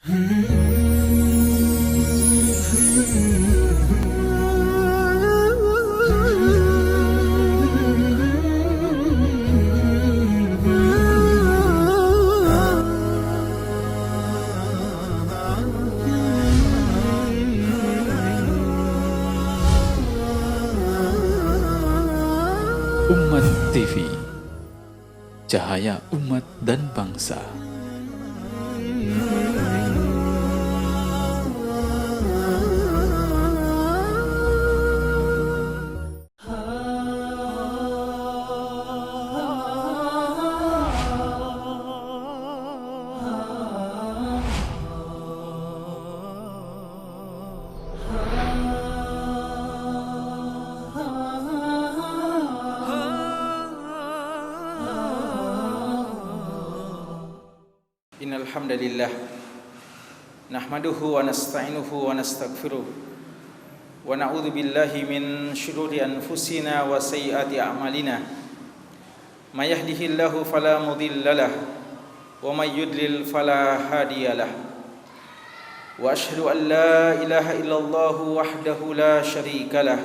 Umat TV, cahaya umat dan bangsa. Innal hamdalillah nahmaduhu wa nasta'inuhu wa nastaghfiruh wa na'udzu billahi min shururi anfusina wa sayyiati a'malina may yahdihillahu fala mudhillalah wa may yudlil fala hadiyalah wa asyhadu an la ilaha illallah wahdahu la syarikalah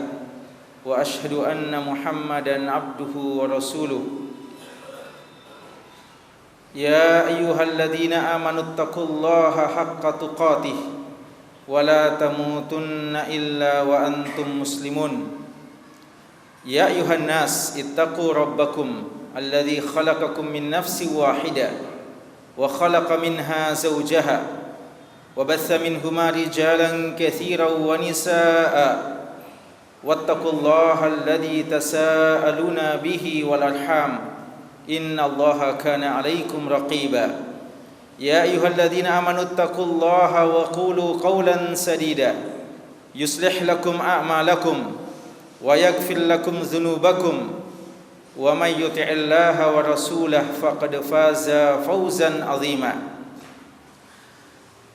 wa asyhadu anna Muhammadan abduhu wa rasuluh. Ya ayyuhalladzina amanu taqullaha haqqa tuqatih wa la tamutunna illa wa antum muslimun. Ya ayyuhan nas ittaqu rabbakum alladzi khalaqakum min nafsin wahidah wa khalaqa minha zawjaha wa batha minhuma rijalan katsiran wa nisaa'a wattaqullaha alladzi tasaaluna bihi wal arham Inna Allaha kana alaikum raqiba. Ya ayyuhalladzina amanu taqullaha wa qulu qawlan sadida yuslih lakum a'malakum wa yaghfir lakum dhunubakum wa may yuti'illaha wa rasulahu faqad faza fawzan 'azima.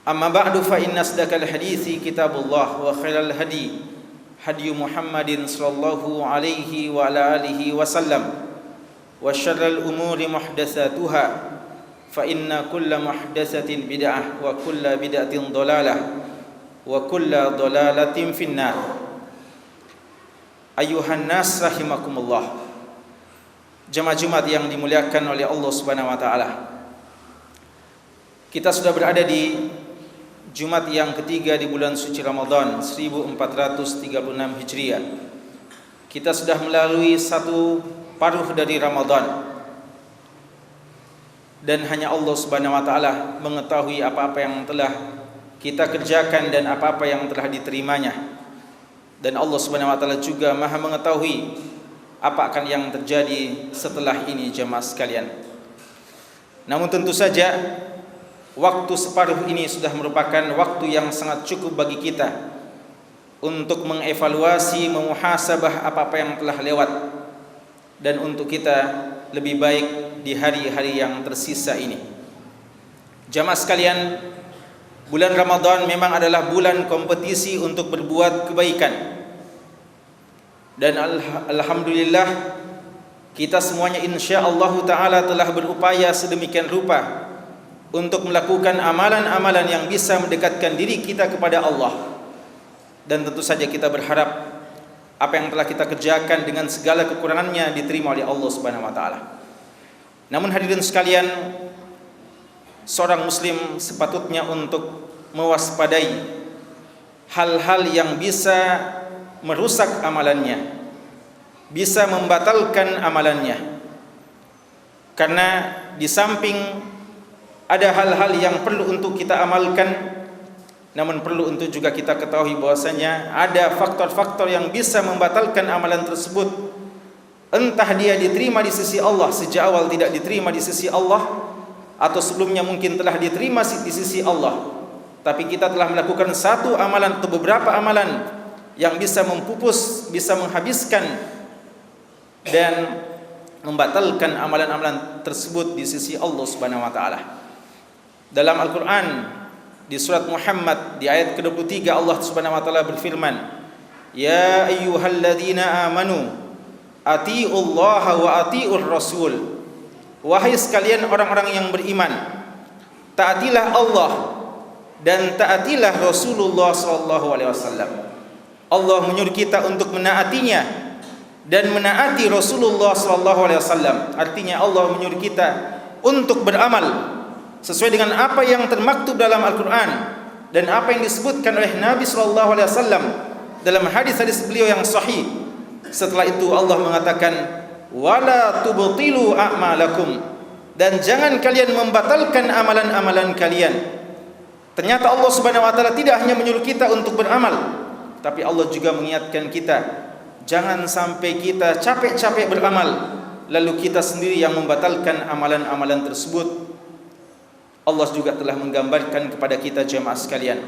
Amma ba'du fa inna asdaqal hadithi kitabullah wa khairal hadi hadi Muhammadin sallallahu alaihi wa ala alihi wasallam wa syarrul umuri muhdatsatuha fa inna kulla muhdatsatin bid'ah wa kulla bid'atin dhalalah wa kulla dhalalatin finnar. Ayuhan nas rahimakumullah, jemaah Jumat yang dimuliakan oleh Allah Subhanahu wa taala. Kita sudah berada di Jumat yang ketiga di bulan suci Ramadan 1436 Hijriah. Kita sudah melalui satu paruh dari Ramadan, dan hanya Allah Subhanahu wa taala mengetahui apa-apa yang telah kita kerjakan dan apa-apa yang telah diterimanya. Dan Allah Subhanahu wa taala juga Maha mengetahui apa akan yang terjadi setelah ini, jemaah sekalian. Namun tentu saja waktu separuh ini sudah merupakan waktu yang sangat cukup bagi kita untuk mengevaluasi, memuhasabah apa-apa yang telah lewat, dan untuk kita lebih baik di hari-hari yang tersisa ini. Jamaah sekalian, bulan Ramadan memang adalah bulan kompetisi untuk berbuat kebaikan. Dan alhamdulillah kita semuanya insyaallah taala telah berupaya sedemikian rupa untuk melakukan amalan-amalan yang bisa mendekatkan diri kita kepada Allah. Dan tentu saja kita berharap apa yang telah kita kerjakan dengan segala kekurangannya diterima oleh Allah Subhanahu wa taala. Namun hadirin sekalian, seorang muslim sepatutnya untuk mewaspadai hal-hal yang bisa merusak amalannya, bisa membatalkan amalannya. Karena di samping ada hal-hal yang perlu untuk kita amalkan, namun perlu untuk juga kita ketahui bahwasanya ada faktor-faktor yang bisa membatalkan amalan tersebut. Entah dia diterima di sisi Allah, sejak awal tidak diterima di sisi Allah, atau sebelumnya mungkin telah diterima di sisi Allah, tapi kita telah melakukan satu amalan atau beberapa amalan yang bisa mempupus, bisa menghabiskan dan membatalkan amalan-amalan tersebut di sisi Allah Subhanahu wa taala. Dalam Al-Qur'an di surat Muhammad di ayat ke-23 Allah Subhanahu wa taala berfirman, "Ya ayyuhalladzina amanu atiiullaha wa atiiur rasul." Wahai sekalian orang-orang yang beriman, taatilah Allah dan taatilah Rasulullah sallallahu alaihi wasallam. Allah menyuruh kita untuk menaatinya dan menaati Rasulullah sallallahu alaihi wasallam. Artinya Allah menyuruh kita untuk beramal sesuai dengan apa yang termaktub dalam Al-Qur'an dan apa yang disebutkan oleh Nabi sallallahu alaihi wasallam dalam hadis-hadis beliau yang sahih. Setelah itu Allah mengatakan, wala tubtilu a'malakum, dan jangan kalian membatalkan amalan-amalan kalian. Ternyata Allah Subhanahu wa taala tidak hanya menyuruh kita untuk beramal, tapi Allah juga mengingatkan kita, jangan sampai kita capek-capek beramal lalu kita sendiri yang membatalkan amalan-amalan tersebut. Allah juga telah menggambarkan kepada kita jemaah sekalian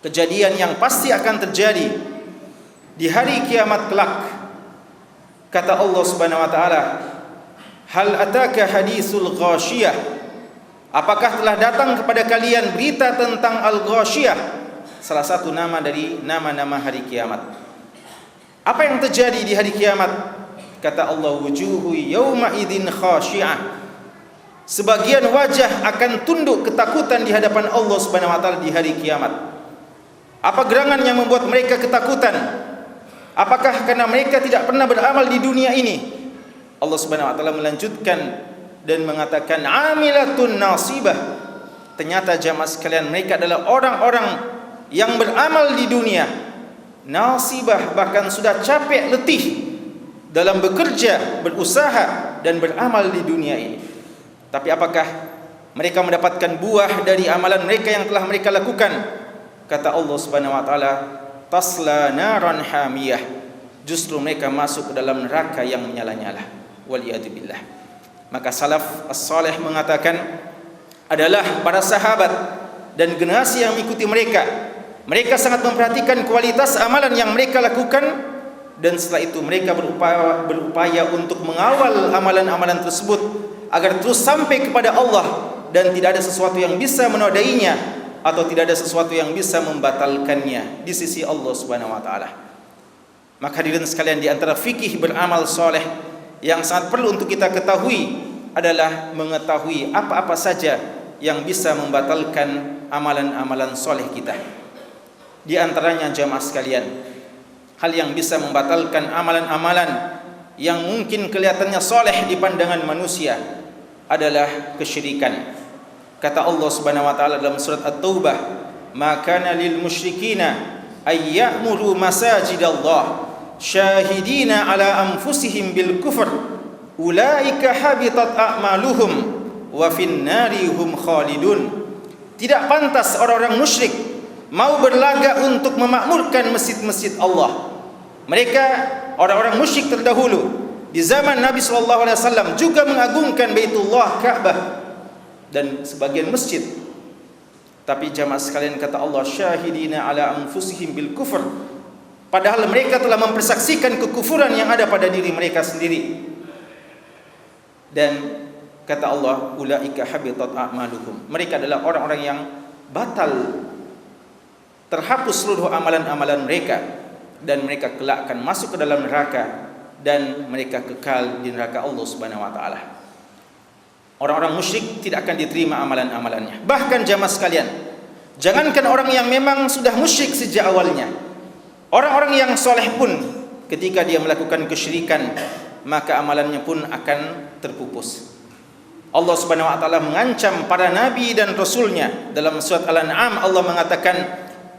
kejadian yang pasti akan terjadi di hari kiamat kelak. Kata Allah Subhanahu wa taala, hal ataka hadisul ghasyiyah, apakah telah datang kepada kalian berita tentang al-ghasyiyah, salah satu nama dari nama-nama hari kiamat. Apa yang terjadi di hari kiamat? Kata Allah, wujuhu yawma idzin khasyi'ah, sebagian wajah akan tunduk ketakutan di hadapan Allah Subhanahu wa taala di hari kiamat. Apa gerangan yang membuat mereka ketakutan? Apakah karena mereka tidak pernah beramal di dunia ini? Allah Subhanahu wa taala melanjutkan dan mengatakan amilatun nasibah. Ternyata jamaah sekalian, mereka adalah orang-orang yang beramal di dunia, nasibah, bahkan sudah capek letih dalam bekerja, berusaha dan beramal di dunia ini. Tapi apakah mereka mendapatkan buah dari amalan mereka yang telah mereka lakukan? Kata Allah Subhanahu wa taala, tasla naran hamiyah, justru mereka masuk ke dalam neraka yang menyala-nyala. Waliyadzubillah. Maka salaf as-salih mengatakan adalah para sahabat dan generasi yang mengikuti mereka. Mereka sangat memperhatikan kualitas amalan yang mereka lakukan, dan setelah itu mereka berupaya untuk mengawal amalan-amalan tersebut agar terus sampai kepada Allah dan tidak ada sesuatu yang bisa menodainya atau tidak ada sesuatu yang bisa membatalkannya di sisi Allah Subhanahu wa taala. Maka hadirin sekalian, di antara fikih beramal soleh yang sangat perlu untuk kita ketahui adalah mengetahui apa-apa saja yang bisa membatalkan amalan-amalan soleh kita. Di antaranya jamaah sekalian, hal yang bisa membatalkan amalan-amalan yang mungkin kelihatannya soleh di pandangan manusia adalah kesyirikan. Kata Allah Subhanahu wa taala dalam surat At-Taubah, "Ma kana lil musyrikina ay ya'muru masajidallah syahidina ala anfusihim bil kufr ulaika habitat a'maluhum wa fin nari hum khalidun." Tidak pantas orang-orang musyrik mau berlagak untuk memakmurkan masjid-masjid Allah. Mereka orang-orang musyrik terdahulu di zaman Nabi sallallahu alaihi wasallam juga mengagungkan Baitullah Ka'bah dan sebagian masjid. Tapi jamaah sekalian, kata Allah, syahidina ala anfusihim bil kufr, padahal mereka telah mempersaksikan kekufuran yang ada pada diri mereka sendiri. Dan kata Allah, ulaika habitat a'maluhum, mereka adalah orang-orang yang batal, terhapus seluruh amalan-amalan mereka, dan mereka kelak akan masuk ke dalam neraka, dan mereka kekal di neraka Allah Subhanahu wa taala. Orang-orang musyrik tidak akan diterima amalan-amalannya. Bahkan jamaah sekalian, jangankan orang yang memang sudah musyrik sejak awalnya, orang-orang yang soleh pun ketika dia melakukan kesyirikan, maka amalannya pun akan terpupus. Allah Subhanahu wa taala mengancam para nabi dan rasulnya. Dalam surat Al-An'am Allah mengatakan,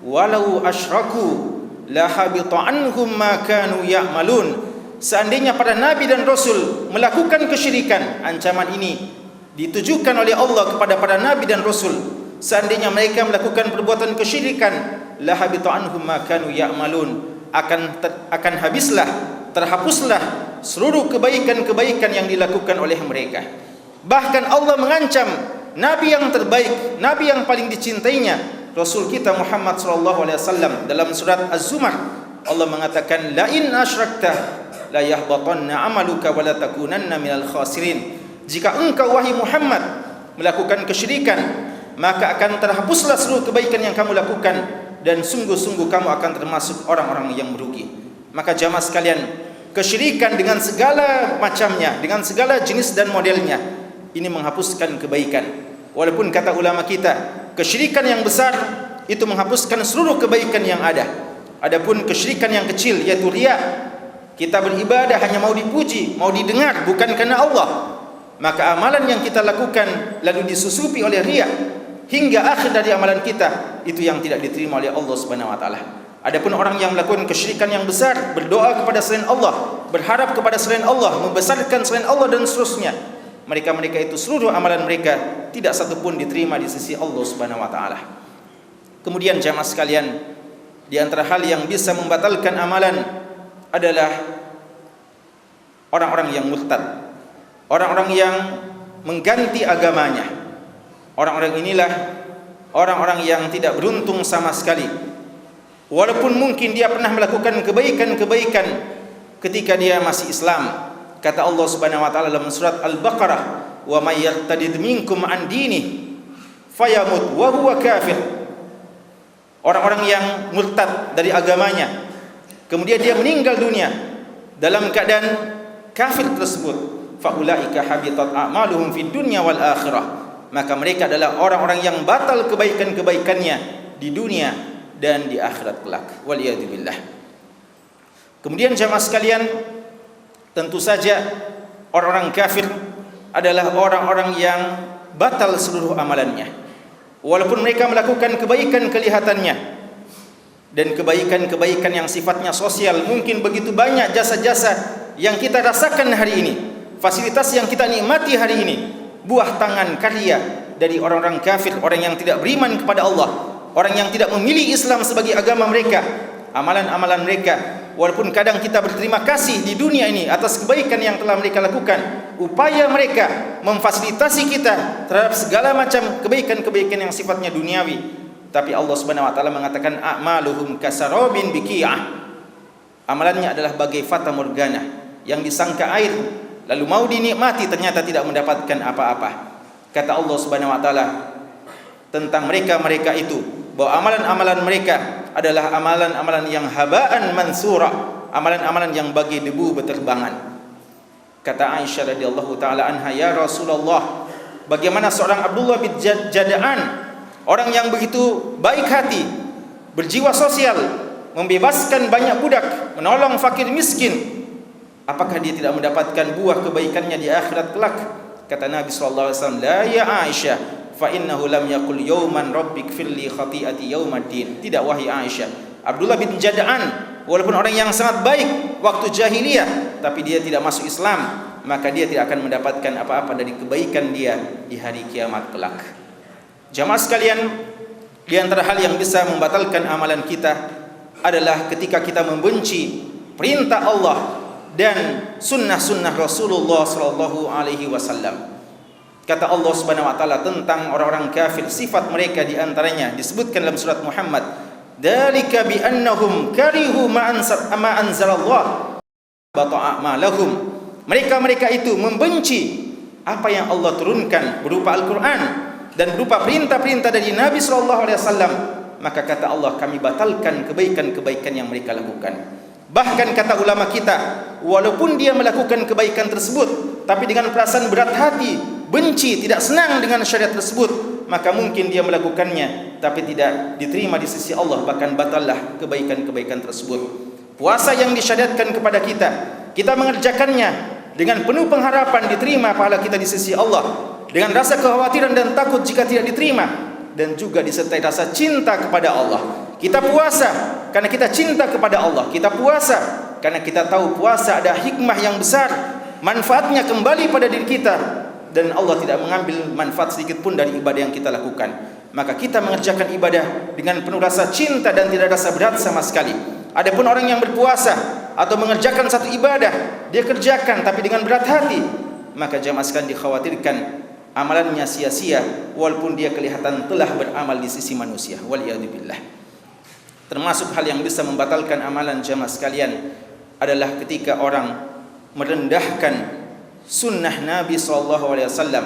walau asyraku la habita anhum ma kanu ya'malun. Seandainya para nabi dan rasul melakukan kesyirikan, ancaman ini ditujukan oleh Allah kepada para nabi dan rasul. Seandainya mereka melakukan perbuatan kesyirikan, la habita anhum ma kanu ya'malun, akan habislah, terhapuslah seluruh kebaikan-kebaikan yang dilakukan oleh mereka. Bahkan Allah mengancam nabi yang terbaik, nabi yang paling dicintainya, Rasul kita Muhammad sallallahu alaihi wasallam. Dalam surat Az-Zumar Allah mengatakan, la in asyrakta la yahbatanna amaluka wa la takunanna minal khasirin. Jika engkau wahai Muhammad melakukan kesyirikan, maka akan terhapuslah seluruh kebaikan yang kamu lakukan, dan sungguh-sungguh kamu akan termasuk orang-orang yang merugi. Maka jamaah sekalian, kesyirikan dengan segala macamnya, dengan segala jenis dan modelnya, ini menghapuskan kebaikan. Walaupun kata ulama kita, kesyirikan yang besar itu menghapuskan seluruh kebaikan yang ada. Adapun kesyirikan yang kecil yaitu riya, kita beribadah hanya mau dipuji, mau didengar, bukan karena Allah, maka amalan yang kita lakukan lalu disusupi oleh riya hingga akhir dari amalan kita, itu yang tidak diterima oleh Allah Subhanahu wa taala. Adapun orang yang melakukan kesyirikan yang besar, berdoa kepada selain Allah, berharap kepada selain Allah, membesarkan selain Allah dan seterusnya, mereka itu seluruh amalan mereka tidak satu pun diterima di sisi Allah Subhanahu wa taala. Kemudian jamaah sekalian, di antara hal yang bisa membatalkan amalan adalah orang-orang yang murtad, orang-orang yang mengganti agamanya. Orang-orang inilah orang-orang yang tidak beruntung sama sekali. Walaupun mungkin dia pernah melakukan kebaikan-kebaikan ketika dia masih Islam. Kata Allah Subhanahu wa taala dalam surat Al-Baqarah, "Wa may yartadid minkum an dinihi fayamut wa huwa kafir." Orang-orang yang murtad dari agamanya, kemudian dia meninggal dunia dalam keadaan kafir tersebut, faulaika habitat a'maluhum fid dunya wal akhirah. Maka mereka adalah orang-orang yang batal kebaikan-kebaikannya di dunia dan di akhirat kelak. Waliyadzubillah. Kemudian jamaah sekalian, tentu saja orang-orang kafir adalah orang-orang yang batal seluruh amalannya. Walaupun mereka melakukan kebaikan kelihatannya dan kebaikan-kebaikan yang sifatnya sosial, mungkin begitu banyak jasa-jasa yang kita rasakan hari ini, fasilitas yang kita nikmati hari ini, buah tangan karya dari orang-orang kafir, orang yang tidak beriman kepada Allah, orang yang tidak memilih Islam sebagai agama mereka. Amalan-amalan mereka, walaupun kadang kita berterima kasih di dunia ini atas kebaikan yang telah mereka lakukan, upaya mereka memfasilitasi kita terhadap segala macam kebaikan-kebaikan yang sifatnya duniawi, tapi Allah Subhanahu wa taala mengatakan a'maluhum kasarabin biqi'ah. Amalannya adalah bagai fata morgana yang disangka air, lalu mau dinikmati ternyata tidak mendapatkan apa-apa. Kata Allah Subhanahu wa taala tentang mereka itu, bahwa amalan-amalan mereka adalah amalan-amalan yang haba'an mansura, amalan-amalan yang bagi debu berterbangan. Kata Aisyah radhiyallahu taala anha, "Ya Rasulullah, bagaimana seorang Abdullah bin Jada'an, orang yang begitu baik hati, berjiwa sosial, membebaskan banyak budak, menolong fakir miskin, apakah dia tidak mendapatkan buah kebaikannya di akhirat kelak?" Kata Nabi sallallahu alaihi wasallam, "La ya Aisyah, fa innahu lam yaqul yawman rabbik firli khati'ati yawmaddin." Tidak wahai Aisyah, Abdullah bin Jada'an walaupun orang yang sangat baik waktu jahiliyah, tapi dia tidak masuk Islam, maka dia tidak akan mendapatkan apa-apa dari kebaikan dia di hari kiamat kelak. Jamaah sekalian, di antara hal yang bisa membatalkan amalan kita adalah ketika kita membenci perintah Allah dan sunnah-sunnah Rasulullah sallallahu alaihi wasallam. Kata Allah Subhanahu wa taala tentang orang-orang kafir, sifat mereka di antaranya disebutkan dalam surat Muhammad, "Dzalika bi annahum karihu ma anzalallah bata'amalahum." Mereka itu membenci apa yang Allah turunkan berupa Al-Qur'an dan berupa perintah-perintah dari Nabi sallallahu alaihi wasallam, maka kata Allah, kami batalkan kebaikan-kebaikan yang mereka lakukan. Bahkan kata ulama kita, walaupun dia melakukan kebaikan tersebut, tapi dengan perasaan berat hati, benci, tidak senang dengan syariat tersebut, maka mungkin dia melakukannya, tapi tidak diterima di sisi Allah, bahkan batallah kebaikan-kebaikan tersebut. Puasa yang disyariatkan kepada kita mengerjakannya dengan penuh pengharapan diterima pahala kita di sisi Allah, dengan rasa kekhawatiran dan takut jika tidak diterima, dan juga disertai rasa cinta kepada Allah. Kita puasa karena kita cinta kepada Allah. Kita puasa karena kita tahu puasa ada hikmah yang besar, manfaatnya kembali pada diri kita, dan Allah tidak mengambil manfaat sedikit pun dari ibadah yang kita lakukan. Maka kita mengerjakan ibadah dengan penuh rasa cinta dan tidak rasa berat sama sekali. Adapun orang yang berpuasa atau mengerjakan satu ibadah, dia kerjakan tapi dengan berat hati, maka jamaah sekalian dikhawatirkan amalannya sia-sia walaupun dia kelihatan telah beramal di sisi manusia. Waliyadzubillah. Termasuk hal yang bisa membatalkan amalan jamaah sekalian adalah ketika orang merendahkan sunnah Nabi sallallahu alaihi wasallam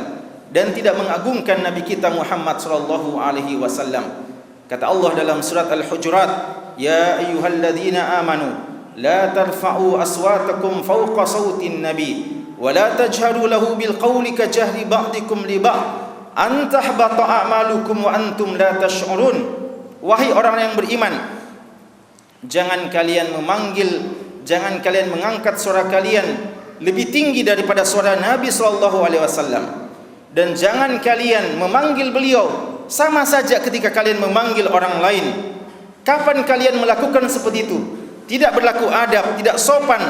dan tidak mengagungkan Nabi kita Muhammad sallallahu alaihi wasallam. Kata Allah dalam surat Al-Hujurat, "Ya ayyuhalladzina amanu la tarfa'u aswatakum fawqa sautin nabi wa la tajharu lahu bil qawli ka jahri ba'dikum li ba'd antahbata a'malukum wa antum la tash'urun. Wahai orang yang beriman, jangan kalian mengangkat suara kalian lebih tinggi daripada suara Nabi sallallahu alaihi wasallam, dan jangan kalian memanggil beliau sama saja ketika kalian memanggil orang lain. Kapan kalian melakukan seperti itu? Tidak berlaku adab, tidak sopan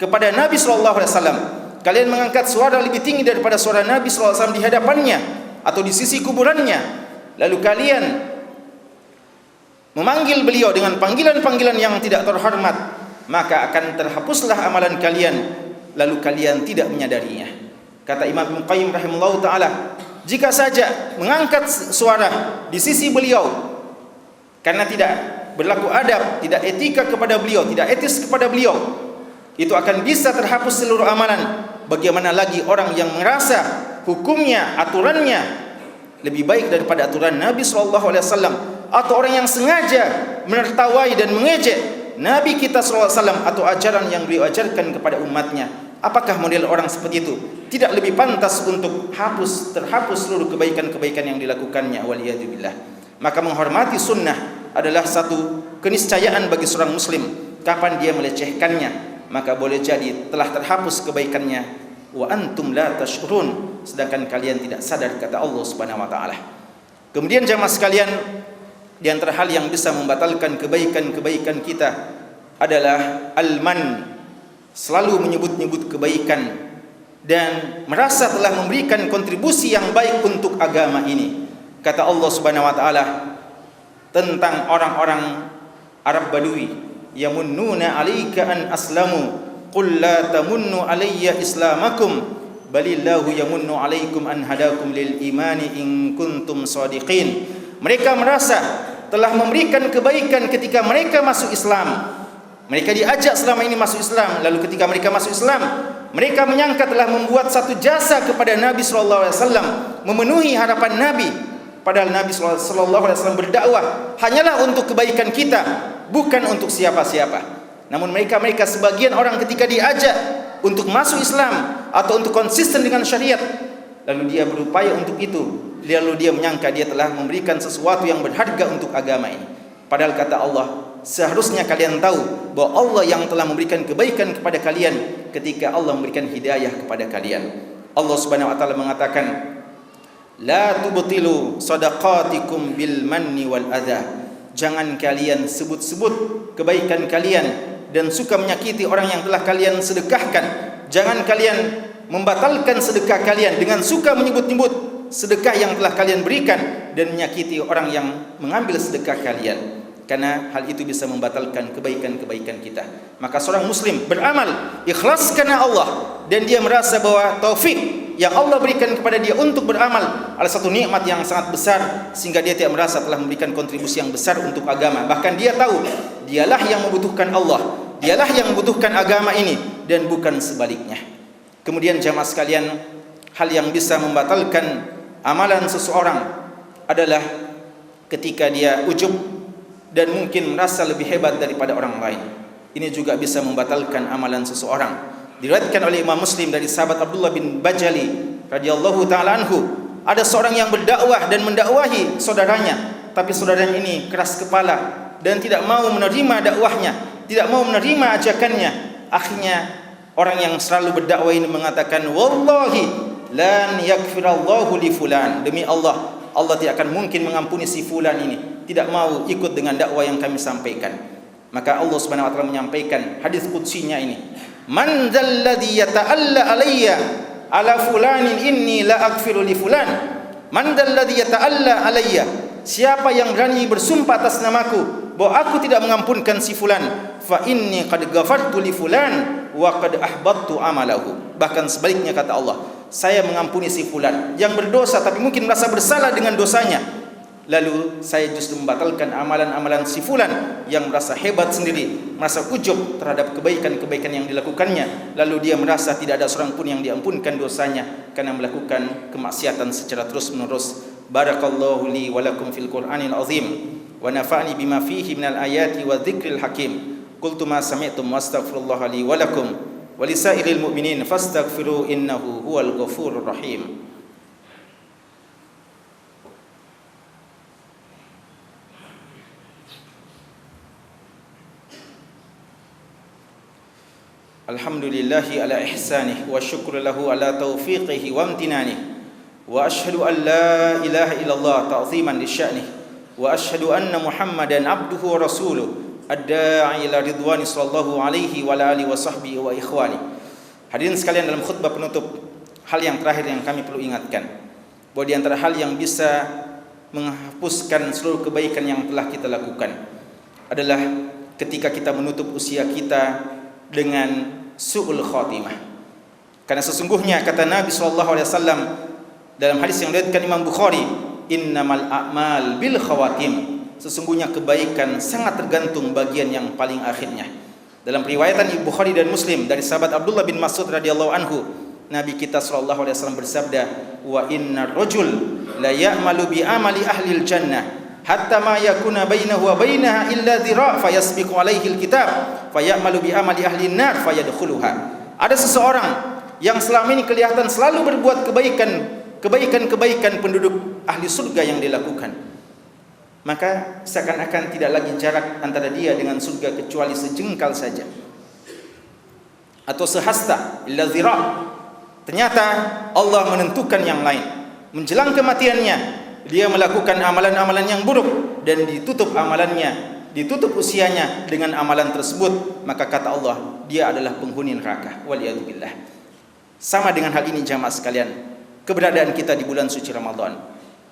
kepada Nabi sallallahu alaihi wasallam. Kalian mengangkat suara lebih tinggi daripada suara Nabi sallallahu alaihi wasallam di hadapannya atau di sisi kuburannya. Lalu kalian memanggil beliau dengan panggilan-panggilan yang tidak terhormat, maka akan terhapuslah amalan kalian, lalu kalian tidak menyadarinya. Kata Imam Ibnu Qayyim rahimahullah ta'ala, jika saja mengangkat suara di sisi beliau karena tidak berlaku adab, tidak etika kepada beliau, tidak etis kepada beliau, itu akan bisa terhapus seluruh amalan. Bagaimana lagi orang yang merasa hukumnya, aturannya lebih baik daripada aturan Nabi SAW, atau orang yang sengaja menertawai dan mengejek Nabi kita SAW atau ajaran yang beliau ajarkan kepada umatnya. Apakah model orang seperti itu tidak lebih pantas untuk terhapus seluruh kebaikan-kebaikan yang dilakukannya? Waliyadzubillah. Maka menghormati sunnah adalah satu keniscayaan bagi seorang muslim. Kapan dia melecehkannya, maka boleh jadi telah terhapus kebaikannya. Wa antum la tash'urun, sedangkan kalian tidak sadar, kata Allah Subhanahu wa taala. Kemudian jamaah sekalian, di antara hal yang bisa membatalkan kebaikan-kebaikan kita adalah al-man, selalu menyebut-nyebut kebaikan dan merasa telah memberikan kontribusi yang baik untuk agama ini. Kata Allah Subhanahu wa taala tentang orang-orang Arab Badui, yamunnuna 'alaika an aslamu qul la tamunnu 'alayya islamakum balillahu yamunnu 'alaikum an hadakum lil imani in kuntum shadiqin. Mereka merasa telah memberikan kebaikan ketika mereka masuk Islam. Mereka diajak selama ini masuk Islam, lalu ketika mereka masuk Islam, mereka menyangka telah membuat satu jasa kepada Nabi sallallahu alaihi wasallam, memenuhi harapan Nabi. Padahal Nabi sallallahu alaihi wasallam berdakwah hanyalah untuk kebaikan kita, bukan untuk siapa-siapa. Namun mereka sebagian orang ketika diajak untuk masuk Islam atau untuk konsisten dengan syariat, lalu dia berupaya untuk itu, lalu dia menyangka dia telah memberikan sesuatu yang berharga untuk agama ini. Padahal kata Allah, seharusnya kalian tahu bahwa Allah yang telah memberikan kebaikan kepada kalian ketika Allah memberikan hidayah kepada kalian. Allah Subhanahu wa taala mengatakan, la tubtilu sadaqatikum bil manni wal adha. Jangan kalian sebut-sebut kebaikan kalian dan suka menyakiti orang yang telah kalian sedekahkan. Jangan kalian membatalkan sedekah kalian dengan suka menyebut-nyebut sedekah yang telah kalian berikan dan menyakiti orang yang mengambil sedekah kalian, karena hal itu bisa membatalkan kebaikan-kebaikan kita. Maka seorang muslim beramal ikhlas karena Allah, dan dia merasa bahwa taufik yang Allah berikan kepada dia untuk beramal adalah satu nikmat yang sangat besar, sehingga dia tidak merasa telah memberikan kontribusi yang besar untuk agama. Bahkan dia tahu dialah yang membutuhkan Allah, dialah yang membutuhkan agama ini, dan bukan sebaliknya. Kemudian jamaah sekalian, hal yang bisa membatalkan amalan seseorang adalah ketika dia ujub dan mungkin merasa lebih hebat daripada orang lain. Ini juga bisa membatalkan amalan seseorang. Diriwayatkan oleh Imam Muslim dari sahabat Abdullah bin Bajali radhiyallahu taala anhu, ada seorang yang berdakwah dan mendakwahi saudaranya, tapi saudaranya ini keras kepala dan tidak mau menerima dakwahnya, tidak mau menerima ajakannya. Akhirnya orang yang selalu berdakwah ini mengatakan, wallahi lan yakfirallahu li fulan, demi Allah, Allah tidak akan mungkin mengampuni si fulan ini, tidak mau ikut dengan dakwah yang kami sampaikan. Maka Allah Subhanahu wa taala menyampaikan hadis qudsinya ini, man dzalladzi yata'alla alayya ala fulanin inni la aghfiru li fulan. Man dzalladzi yata'alla alayya, siapa yang berani bersumpah atas namaku bahwa aku tidak mengampunkan si fulan, fa inni qad ghafartu li fulan wa qad ahbattu amalahu. Bahkan sebaliknya kata Allah, saya mengampuni si fulan yang berdosa tapi mungkin merasa bersalah dengan dosanya, lalu saya justru membatalkan amalan-amalan si fulan yang merasa hebat sendiri, merasa ujub terhadap kebaikan-kebaikan yang dilakukannya, lalu dia merasa tidak ada seorang pun yang diampunkan dosanya karena melakukan kemaksiatan secara terus-menerus. Barakallahu li wa lakum fil Qur'anil azim wa nafa'ni bima fihi minal ayati wa dzikril hakim. Qultu ma sami'tum wastaghfirullaha li wa lakum wa lisairil mu'minin fastaghfiru innahu huwal ghafurur rahim. Alhamdulillahi ala ihsanih wa syukru lahu ala taufiqihi wa amtinanih. Wa ashhadu an la ilaha illallah ta'ziman li sya'nih. Wa ashhadu anna Muhammadan abduhu wa rasuluh ad-da'i ila ridwani sallallahu alaihi wa ala alihi wa sahbihi wa ikhwani. Hadirin sekalian, dalam khutbah penutup, hal yang terakhir yang kami perlu ingatkan, bahwa di antara hal yang bisa menghapuskan seluruh kebaikan yang telah kita lakukan adalah ketika kita menutup usia kita dengan su'ul khatimah. Karena sesungguhnya kata Nabi SAW dalam hadis yang diriwayatkan Imam Bukhari, innamal a'mal bil khawatim, sesungguhnya kebaikan sangat tergantung bagian yang paling akhirnya. Dalam riwayatan Imam Bukhari dan Muslim dari sahabat Abdullah bin Mas'ud radhiyallahu anhu, Nabi kita SAW bersabda, wa innar rajul la ya'malu bi amali ahlil jannah hatta ma yakuna bainahu wa bainaha illa dhira' fayasbiqu alaihi alkitab fayamalu bi amali ahli an-nar fayadkhuluha. Ada seseorang yang selama ini kelihatan selalu berbuat kebaikan penduduk ahli surga yang dilakukan, maka seakan-akan tidak lagi jarak antara dia dengan surga kecuali sejengkal saja atau sehasta, illa dhira'. Ternyata Allah menentukan yang lain. Menjelang kematiannya dia melakukan amalan-amalan yang buruk dan ditutup amalannya, ditutup usianya dengan amalan tersebut, maka kata Allah, dia adalah penghuni neraka. Waliyadzubillah. Sama dengan hal ini jamaah sekalian, keberadaan kita di bulan suci Ramadan,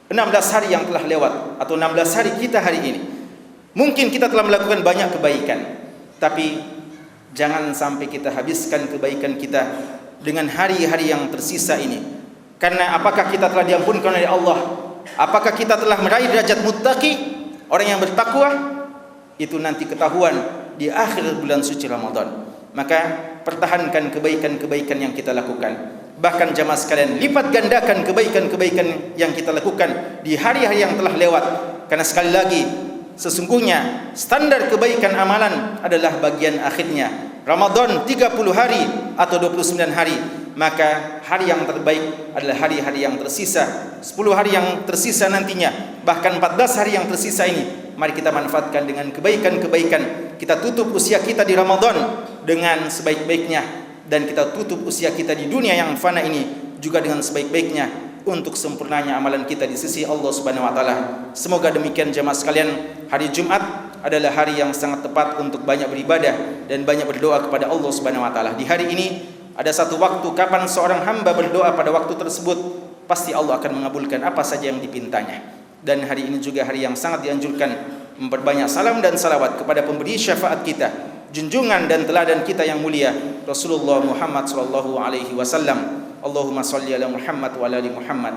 16 hari yang telah lewat atau 16 hari kita hari ini, mungkin kita telah melakukan banyak kebaikan, tapi jangan sampai kita habiskan kebaikan kita dengan hari-hari yang tersisa ini. Karena apakah kita telah diampunkan oleh Allah? Apakah kita telah meraih derajat muttaqi, orang yang bertakwa? Itu nanti ketahuan di akhir bulan suci Ramadan. Maka pertahankan kebaikan-kebaikan yang kita lakukan. Bahkan jamaah sekalian, lipat gandakan kebaikan-kebaikan yang kita lakukan di hari-hari yang telah lewat. Karena sekali lagi, sesungguhnya standar kebaikan amalan adalah bagian akhirnya. Ramadan 30 hari atau 29 hari, maka hari yang terbaik adalah hari-hari yang tersisa, 10 hari yang tersisa nantinya, bahkan 14 hari yang tersisa ini. Mari kita manfaatkan dengan kebaikan-kebaikan. Kita tutup usia kita di Ramadan dengan sebaik-baiknya, dan kita tutup usia kita di dunia yang fana ini juga dengan sebaik-baiknya, untuk sempurnanya amalan kita di sisi Allah Subhanahu wa taala. Semoga demikian jemaah sekalian. Hari Jumat adalah hari yang sangat tepat untuk banyak beribadah dan banyak berdoa kepada Allah Subhanahu wa taala. Di hari ini ada satu waktu kapan seorang hamba berdoa, pada waktu tersebut pasti Allah akan mengabulkan apa saja yang dipintanya. Dan hari ini juga hari yang sangat dianjurkan memperbanyak salam dan salawat kepada pemberi syafaat kita, junjungan dan teladan kita yang mulia, Rasulullah Muhammad sallallahu alaihi wasallam. Allahumma salli ala Muhammad wa ala ali Muhammad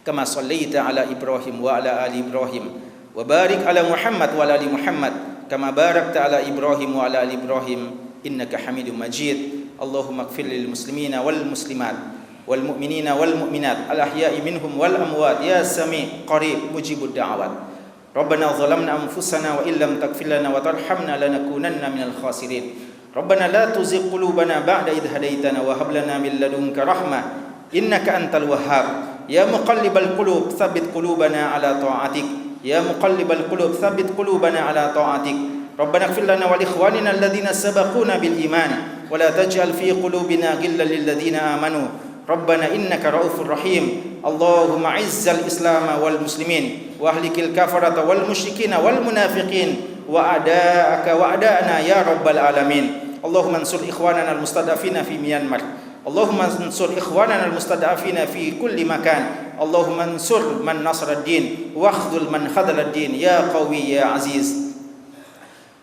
kama sallaita ala Ibrahim wa ala ali Ibrahim, wa barik ala Muhammad wa ala ali Muhammad kama barakta ala Ibrahim wa ala ali Ibrahim innaka Hamidum Majid. Allahumma ighfir lil muslimina wal muslimat wal mu'minina wal mu'minat al ahya'i minhum wal amwat ya sami' qarib mujibud da'awat. Rabbana zalamna anfusana wa illam taghfir lana wa tarhamna lanakunanna minal khasirin. Rabbana la tuzigh qulubana ba'da idh hadaitana wa hab lana min ladunka rahmah innaka antal wahhab. Ya muqallibal qulub tsabbit qulubana ala ta'atik. Ya muqallibal qulub tsabbit qulubana ala ta'atik. Rabbana ighfir lana wa li ikhwanina alladhina sabaquna bil iman wa la taj'al fi qulubina ghillan lil ladzina amanu. Rabbana innaka ra'ufur rahim. Allahumma 'izzal Islam wal muslimin wa ahlikil kafarata wal musyrikin wal munafiqin wa a'da'aka wa a'da'ana ya rabbal alamin. Allahumma ansur ikhwanana al-mustad'afina fi Myanmar. Allahumma ansur ikhwanana al-mustad'afina fi kulli makan. Allahumma ansur man nasara ad-din wa akhdhul man khadhala ad-din ya qawi ya aziz.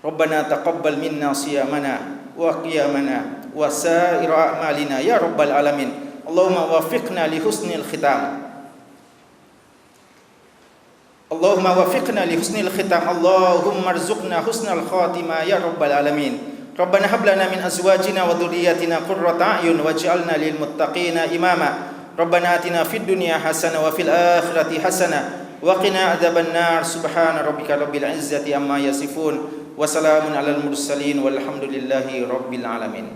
Rabbana taqabbal minna siyamana wa qiyamana wa sa'ira a'malina ya rabbal alamin. Allahumma wafiqna li husnil khitam. Allahumma wafiqna li husnil khitam. Allahumma arzuqna husnal khatimah ya rabbal alamin. Rabbana hab lana min azwajina wa dhurriyyatina qurrata a'yun waj'alna lil muttaqina imama. Rabbana atina fid dunya hasanah wa fil akhirati hasanah wa qina adzaban nar. Subhana rabbika rabbil izzati amma yasifun wa salamun alal mursalin walhamdulillahi rabbil alamin.